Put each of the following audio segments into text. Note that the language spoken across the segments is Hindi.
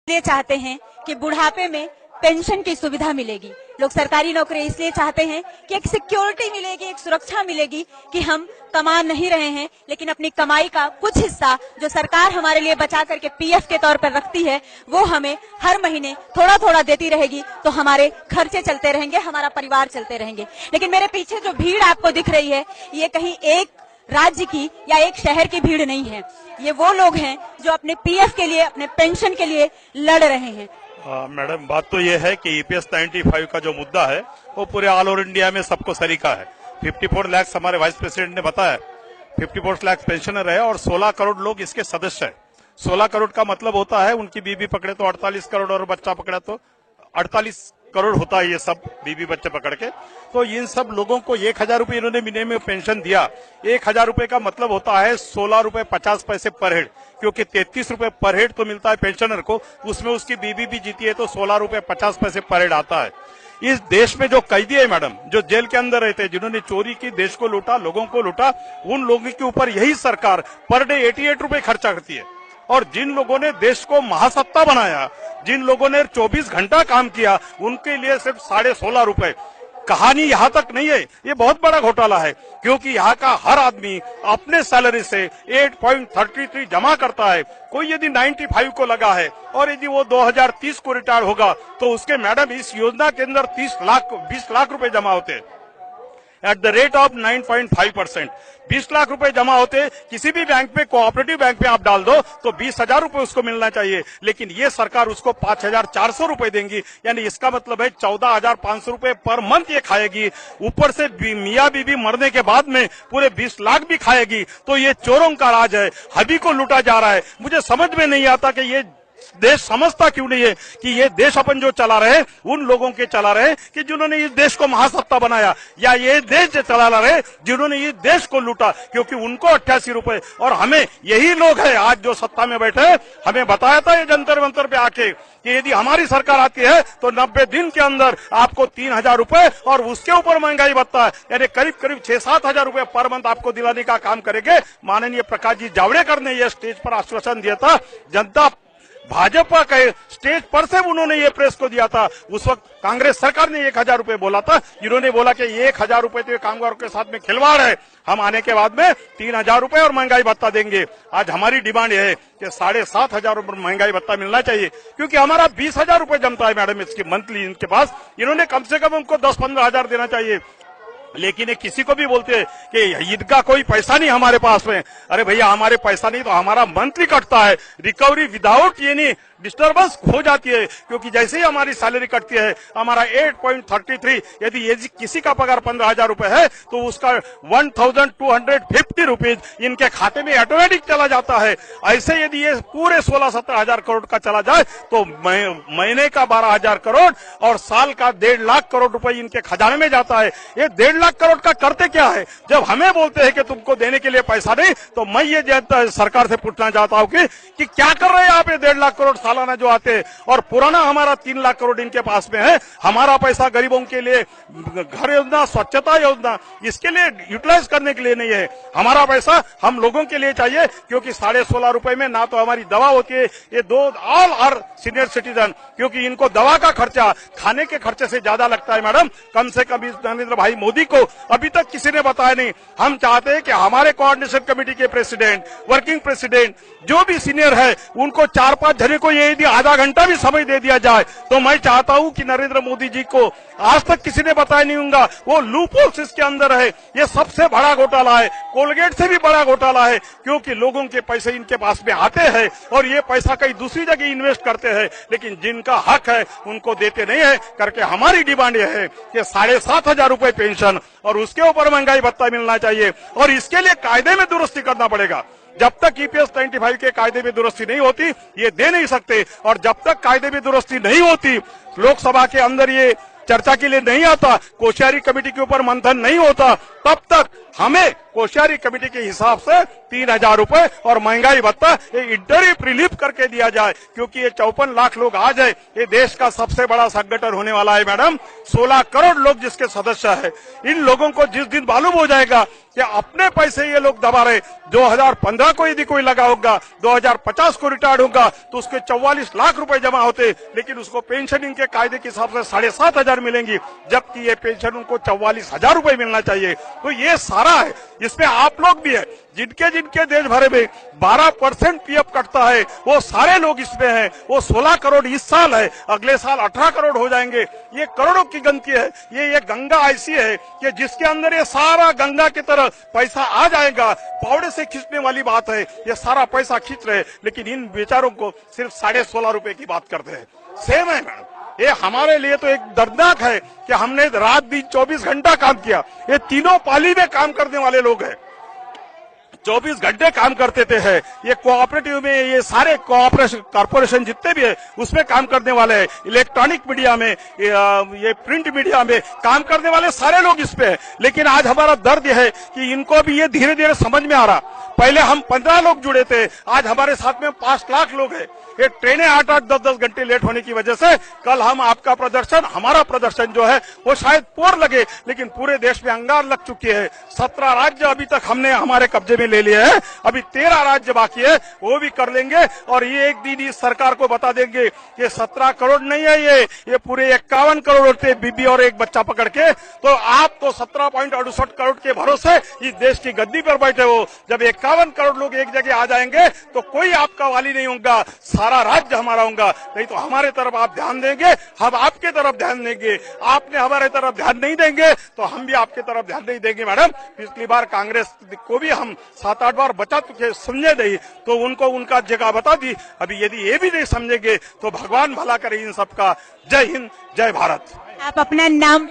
इसलिए चाहते हैं कि बुढ़ापे में पेंशन की सुविधा मिलेगी। लोग सरकारी नौकरी इसलिए चाहते हैं कि एक सिक्योरिटी मिलेगी, एक सुरक्षा मिलेगी कि हम कमा नहीं रहे हैं, लेकिन अपनी कमाई का कुछ हिस्सा जो सरकार हमारे लिए बचा करके पीएफ के तौर पर रखती है, वो हमें हर महीने थोड़ा थोड़ा देती रहेगी, तो हमारे खर्चे चलते रहेंगे, हमारा परिवार चलते रहेंगे। लेकिन मेरे पीछे जो भीड़ आपको दिख रही है, ये कहीं एक राज्य की या एक शहर की भीड़ नहीं है। ये वो लोग हैं जो अपने पीएफ के लिए, अपने पेंशन के लिए लड़ रहे हैं। मैडम, बात तो ये है कि ईपीएस 95 का जो मुद्दा है वो पूरे ऑल ओवर इंडिया में सबको सरीका है। 54 लाख हमारे वाइस प्रेसिडेंट ने बताया, 54 लाख पेंशनर है और 16 करोड़ लोग इसके सदस्य है। 16 करोड़ का मतलब होता है उनकी बीबी पकड़े तो 48 करोड़ और बच्चा पकड़ा तो 48 करोड़ होता है, ये सब बीबी बच्चे पकड़ के। तो इन सब लोगों को 1000 रुपये इन्होंने मिनिमम पेंशन दिया। 1000 रुपये का मतलब होता है 16 रुपए 50 पैसे पर हेड, क्योंकि 33 रुपए पर हेड तो मिलता है पेंशनर को, उसमें उसकी बीबी भी जीती है तो 16 रुपए 50 पैसे पर हेड आता है। इस देश में जो कैदी है मैडम, जो जेल के अंदर रहते हैं, जिन्होंने चोरी की, देश को लूटा, लोगों को लूटा, उन लोगों के ऊपर यही सरकार पर डे 88 रुपए खर्चा करती है। और जिन लोगों ने देश को महासत्ता बनाया, जिन लोगों ने 24 घंटा काम किया, उनके लिए सिर्फ 16.5 रुपए। कहानी यहाँ तक नहीं है, ये बहुत बड़ा घोटाला है, क्योंकि यहाँ का हर आदमी अपने सैलरी से 8.33 जमा करता है। कोई यदि 95 को लगा है और यदि वो 2030 को रिटायर होगा तो उसके मैडम इस योजना के अंदर 20 लाख रुपए जमा होते हैं at the rate of 9.5%। 20 lakh रुपए जमा होते, किसी भी बैंक पे, कोऑपरेटिव बैंक पे आप डाल दो तो 20,000 रुपए उसको मिलना चाहिए, लेकिन ये सरकार उसको 5,400 रुपए देंगी। यानी इसका मतलब है 14,500 रुपए पर मंथ ये खाएगी। ऊपर से मियाँ बीबी मरने के बाद में पूरे 20 लाख भी खाएगी। तो ये चोरों का राज है, हबी को लूटा जा रहा है। मुझे समझ में नहीं आता कि ये देश समझता क्यों नहीं है कि ये देश अपन जो चला रहे उन लोगों के चला रहे कि जिन्होंने इस देश को महासत्ता बनाया, या ये देश जो चला रहे जिन्होंने इस देश को लूटा, क्योंकि उनको 88 रुपए। और हमें यही लोग है आज जो सत्ता में बैठे, हमें बताया था ये जंतर मंतर पे आके कि यदि हमारी सरकार आती है तो 90 दिन के अंदर आपको 3,000 रुपए और उसके ऊपर महंगाई भत्ता है, यानी करीब करीब 6-7 हजार रुपए पर मंथ आपको दिलाने का काम करेंगे। माननीय प्रकाश जी जावड़ेकर ने यह स्टेज पर आश्वासन दिया था। जनता भाजपा के स्टेज पर से उन्होंने ये प्रेस को दिया था। उस वक्त कांग्रेस सरकार ने 1000 रुपए बोला था, जिन्होंने बोला कि 1000 रुपए तो कामगारों के साथ में खिलवाड़ है, हम आने के बाद में 3,000 रुपए और महंगाई भत्ता देंगे। आज हमारी डिमांड है कि 7,500 रुपए महंगाई भत्ता मिलना चाहिए, क्योंकि हमारा 20,000 रुपए जमता है मैडम इसकी मंथली इनके पास। इन्होंने कम से कम उनको 10-15 हजार देना चाहिए। लेकिन ये किसी को भी बोलते हैं कि इनका कोई पैसा नहीं हमारे पास में। अरे भैया, हमारे पैसा नहीं तो हमारा मंथली कटता है। रिकवरी विदाउट यानी डिस्टर्बेंस हो जाती है, क्योंकि जैसे ही हमारी सैलरी कटती है, हमारा 8.33, यदि किसी का पगार 15,000 रुपए है तो उसका 1,250 रुपीज इनके खाते में ऑटोमेटिक चला जाता है। ऐसे यदि ये पूरे 16-17 हजार करोड़ का चला जाए तो महीने का 12,000 करोड़ और साल का 1.5 लाख करोड़ रुपए इनके खजाने में जाता है। ये 1.5 लाख करोड़ का करते क्या है? जब हमें बोलते हैं कि तुमको देने के लिए पैसा नहीं, तो मैं ये सरकार से पूछना चाहता हूँ कि क्या कर रहे हैं आप? 1.5 लाख करोड़ सालाना जो आते हैं, और पुराना हमारा 3 लाख करोड़ इनके पास में है। हमारा पैसा गरीबों के लिए घर योजना, स्वच्छता योजना, इसके लिए यूटिलाइज करने के लिए नहीं है। हमारा पैसा हम लोगों के लिए चाहिए, क्योंकि 16.5 रुपए में ना तो हमारी दवा होती है, ये ऑल आर सीनियर सिटीजन, क्योंकि इनको दवा का खर्चा खाने के खर्चे से ज्यादा लगता है मैडम। कम से कम नरेंद्र भाई मोदी को अभी तक किसी ने बताया नहीं। हम चाहते हैं कि हमारे कोऑर्डिनेशन कमेटी के प्रेसिडेंट, वर्किंग प्रेसिडेंट, जो भी सीनियर है, उनको 4-5 जने को ये यदि आधा घंटा भी समय दे दिया जाए तो मैं चाहता हूं कि नरेंद्र मोदी जी को आज तक किसी ने बताया नहीं होगा वो लूपहोल्स इसके अंदर है। ये सबसे बड़ा घोटाला है, कोलगेट से भी बड़ा घोटाला है, क्योंकि लोगों के पैसे इनके पास में आते हैं और ये पैसा कहीं दूसरी जगह इन्वेस्ट करते हैं, लेकिन जिनका हक है उनको देते नहीं है। करके हमारी डिमांड यह है कि 7,500 रुपए पेंशन और उसके ऊपर महंगाई भत्ता मिलना चाहिए, और इसके लिए कायदे में दुरुस्ती करना पड़ेगा। जब तक ईपीएस 95 के कायदे में दुरुस्ती नहीं होती ये दे नहीं सकते, और जब तक कायदे में दुरुस्ती नहीं होती, लोकसभा के अंदर ये चर्चा के लिए नहीं आता, कोश्यारी कमेटी के ऊपर मंथन नहीं होता, तब तक हमें कोश्यारी कमेटी के हिसाब से 3,000 रुपए और महंगाई भत्ता ये इंटरिम रिलीफ करके दिया जाए, क्योंकि ये 54 लाख लोग आ जाए, ये देश का सबसे बड़ा संगठन होने वाला है मैडम। 16 करोड़ लोग जिसके सदस्य है, इन लोगों को जिस दिन मालूम हो जाएगा कि अपने पैसे ये लोग दबा रहे, 2015 को यदि कोई लगा होगा, 2050 को रिटायर्ड होगा तो उसके 44 लाख रुपए जमा होते, लेकिन उसको पेंशन इनके कायदे के हिसाब से 7,500 मिलेंगी, जबकि ये पेंशन उनको 44,000 रुपए मिलना चाहिए। तो ये सारा है, इसमें आप लोग भी है, जिनके जिनके देश भर में 12% पीएफ कटता है, वो सारे लोग इसमें हैं। वो 16 करोड़ इस साल है, अगले साल 18 करोड़ हो जाएंगे। ये करोड़ों की गिनती है। ये गंगा ऐसी है कि जिसके अंदर ये सारा गंगा की तरह पैसा आ जाएगा, पौड़े से खींचने वाली बात है। ये सारा पैसा खींच रहे, लेकिन इन बेचारों को सिर्फ 16.5 रुपए की बात करते हैं। सेम है मैडम, ये हमारे लिए तो एक दर्दनाक है कि हमने रात दिन 24 घंटा काम किया। ये तीनों पाली में काम करने वाले लोग हैं, 24 घंटे काम करते थे। है ये कोऑपरेटिव में, ये सारे कॉर्पोरेशन जितने भी है उसमें काम करने वाले हैं, इलेक्ट्रॉनिक मीडिया में, ये प्रिंट मीडिया में काम करने वाले सारे लोग इस पे है। लेकिन आज हमारा दर्द है कि इनको भी ये धीरे धीरे समझ में आ रहा। पहले हम 15 लोग जुड़े थे, आज हमारे साथ में 5 लाख लोग हैं। ये ट्रेनें 8-8, 10-10 घंटे लेट होने की वजह से कल हम आपका प्रदर्शन, हमारा प्रदर्शन जो है वो शायद पोर लगे, लेकिन पूरे देश में अंगार लग चुकी है। 17 राज्य अभी तक हमने हमारे कब्जे में ले लिए हैं, अभी 13 राज्य बाकी है, वो भी कर लेंगे। और ये एक दिन इस सरकार को बता देंगे कि 17 करोड़ नहीं है, ये पूरे 51 करोड़ होते बीबी और एक बच्चा पकड़ के। तो आप तो 17.68 करोड़ के भरोसे इस देश की गद्दी पर बैठे हो। जब 51 करोड़ लोग एक जगह आ जाएंगे तो कोई आपका वाली नहीं होगा, सारा राज्य हमारा होगा। नहीं तो हमारे तरफ आप ध्यान देंगे, हम आपके तरफ ध्यान देंगे। आपने हमारे तरफ ध्यान नहीं देंगे तो हम भी आपके तरफ ध्यान नहीं देंगे मैडम। पिछली बार कांग्रेस को भी हम 7-8 बार बचा चुके, समझे नहीं तो उनको उनका जगह बता दी। अभी यदि ये भी नहीं समझेंगे तो भगवान भला करे इन सबका। जय हिंद, जय भारत। आप अपना नाम?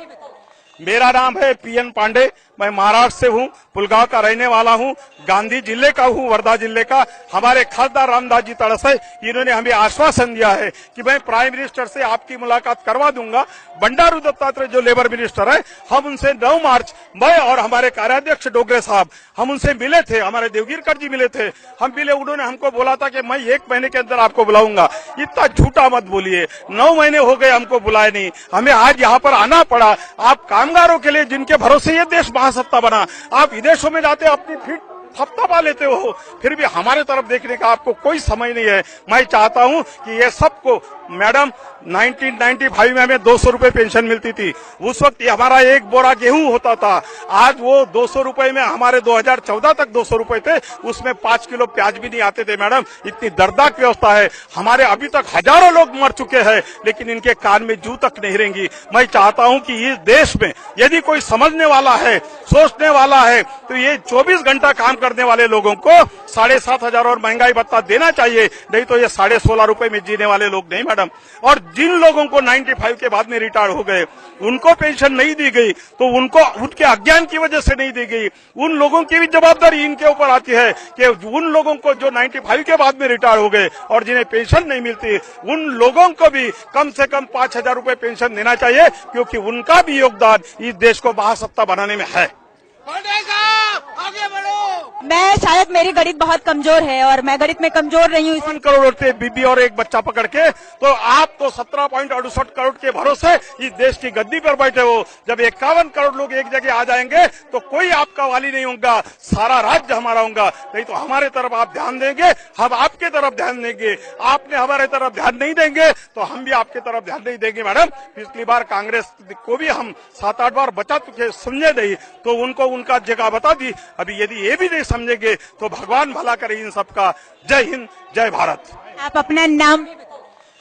मेरा नाम है पीएन पांडे, मैं महाराष्ट्र से हूँ, पुलगांव का रहने वाला हूँ, गांधी जिले का हूँ, वर्धा जिले का। हमारे खासदार रामदास जी तड़से, इन्होंने हमें आश्वासन दिया है कि मैं प्राइम मिनिस्टर से आपकी मुलाकात करवा दूंगा। बंडारू दत्तात्रेय जो लेबर मिनिस्टर है, हम उनसे 9 मार्च, मैं और हमारे कार्याध्यक्ष डोगरे साहब, हम उनसे मिले थे, हमारे देवगिरकर जी मिले थे, हम मिले। उन्होंने हमको बोला था कि मैं 1 महीने के अंदर आपको बुलाऊंगा। इतना झूठा मत बोलिए, 9 महीने हो गए हमको बुलाए नहीं, हमें आज यहाँ पर आना पड़ा। आप कामगारों के लिए जिनके भरोसे ये देश महासत्ता बना, आप विदेशों में जाते अपनी फिट थपथपा लेते हो, फिर भी हमारे तरफ देखने का आपको कोई समय नहीं है। मैं चाहता हूं कि ये सबको, मैडम 1995 में हमें 200 रुपए पेंशन मिलती थी, उस वक्त हमारा 1 बोरा गेहूं होता था। आज वो 200 रुपए में, हमारे 2014 तक 200 रुपए थे, उसमें 5 किलो प्याज भी नहीं आते थे मैडम। इतनी दर्दनाक व्यवस्था है। हमारे अभी तक हजारों लोग मर चुके हैं, लेकिन इनके कान में जू तक नहीं रहेंगी। मैं चाहता हूं कि इस देश में यदि कोई समझने वाला है, सोचने वाला है, तो ये 24 घंटा काम करने वाले लोगों को 7,500 और महंगाई भत्ता देना चाहिए। नहीं तो ये 16.5 रुपए में जीने वाले लोग नहीं मैडम। और जिन लोगों को 95 के बाद में रिटायर हो गए, उनको पेंशन नहीं दी गई, तो उनको उनके अज्ञान की वजह से नहीं दी गई। उन लोगों की भी जवाबदारी इनके ऊपर आती है कि उन लोगों को जो 95 के बाद में रिटायर हो गए और जिन्हें पेंशन नहीं मिलती, उन लोगों को भी कम से कम 5,000 रुपए पेंशन देना चाहिए, क्योंकि उनका भी योगदान इस देश को महासत्ता बनाने में है। आगे बढ़ो। मैं शायद, मेरी गणित बहुत कमजोर है और मैं गणित में कमजोर नहीं हूँ। 51 करोड़ होते बीबी और एक बच्चा पकड़ के। तो आप तो 17.68 करोड़ के भरोसे इस देश की गद्दी पर बैठे हो। जब 51 करोड़ लोग एक जगह आ जाएंगे तो कोई आपका वाली नहीं होगा, सारा राज्य हमारा होगा। नहीं तो हमारे तरफ आप ध्यान देंगे, हम आपके तरफ ध्यान देंगे। आपने हमारे तरफ ध्यान नहीं देंगे तो हम भी आपके तरफ ध्यान नहीं देंगे मैडम। पिछली बार कांग्रेस को भी हम 7-8 बार बचा चुके, समझे नहीं तो उनको उनका जगह बता दी। अभी यदि ये भी नहीं समझेंगे तो भगवान भला करे इन सबका। जय हिंद, जय भारत। आप अपना नाम?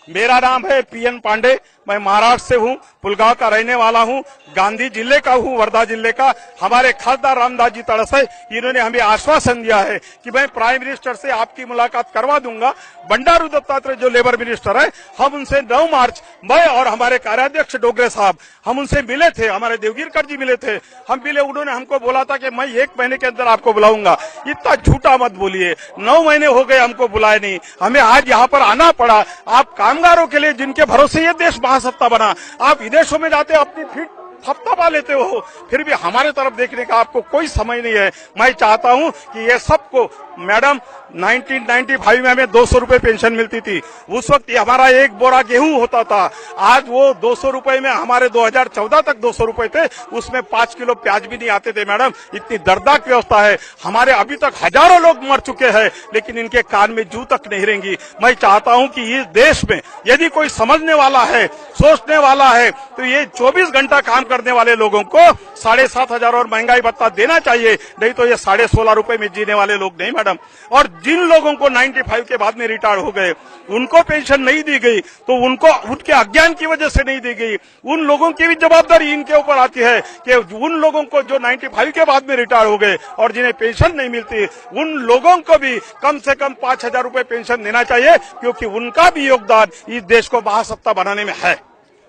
मेरा नाम है पीएन पांडे, मैं महाराष्ट्र से हूँ, पुलगांव का रहने वाला हूँ, गांधी जिले का हूँ, वर्धा जिले का। हमारे खासदार रामदास जी तड़से, इन्होंने हमें आश्वासन दिया है कि मैं प्राइम मिनिस्टर से आपकी मुलाकात करवा दूंगा। बंडारू दत्तात्रेय जो लेबर मिनिस्टर है, हम उनसे 9 मार्च, मैं और हमारे कार्याध्यक्ष डोगरे साहब, हम उनसे मिले थे, हमारे देवगिरकर जी मिले थे, हम मिले। उन्होंने हमको बोला था कि मैं 1 महीने के अंदर आपको बुलाऊंगा। इतना झूठा मत बोलिए, 9 महीने हो गए हमको बुलाए नहीं, हमें आज यहाँ पर आना पड़ा। आप कामगारों के लिए जिनके भरोसे ये देश महासत्ता बना, आप विदेशों में जाते अपनी फिट थपथपा लेते हो, फिर भी हमारे तरफ देखने का आपको कोई समय नहीं है। मैं चाहता हूं कि ये सबको, मैडम 1995 में हमें 200 रुपए पेंशन मिलती थी, उस वक्त ये हमारा एक बोरा गेहूं होता था, आज वो 200 रुपए में हमारे 2014 तक 200 रुपए थे, उसमें 5 किलो प्याज भी नहीं आते थे। मैडम इतनी दर्दनाक व्यवस्था है, हमारे अभी तक हजारों लोग मर चुके हैं, लेकिन इनके कान में जू तक नहीं रहेंगी। मैं चाहता हूं कि इस देश में यदि कोई समझने वाला है, सोचने वाला है, तो ये 24 घंटा काम करने वाले लोगों को 7,500 और महंगाई भत्ता देना चाहिए, नहीं तो ये 16.5 रुपए में जीने वाले लोग नहीं मैडम। और जिन लोगों को 95 के बाद में रिटायर हो गए उनको पेंशन नहीं दी गई, तो उनको उनके अज्ञान की वजह से नहीं दी गई। उन लोगों की भी जवाबदारी इनके ऊपर आती है कि उन लोगों को जो 95 के बाद में रिटायर हो गए और जिन्हें पेंशन नहीं मिलती, उन लोगों को भी कम से कम 5,000 रुपए पेंशन देना चाहिए, क्योंकि उनका भी योगदान इस देश को महासत्ता बनाने में है।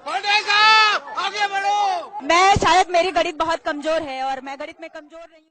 पांडे साहब आगे बढ़ो। मैं शायद मेरी गणित बहुत कमजोर है और मैं गणित में कमजोर नहीं हूँ।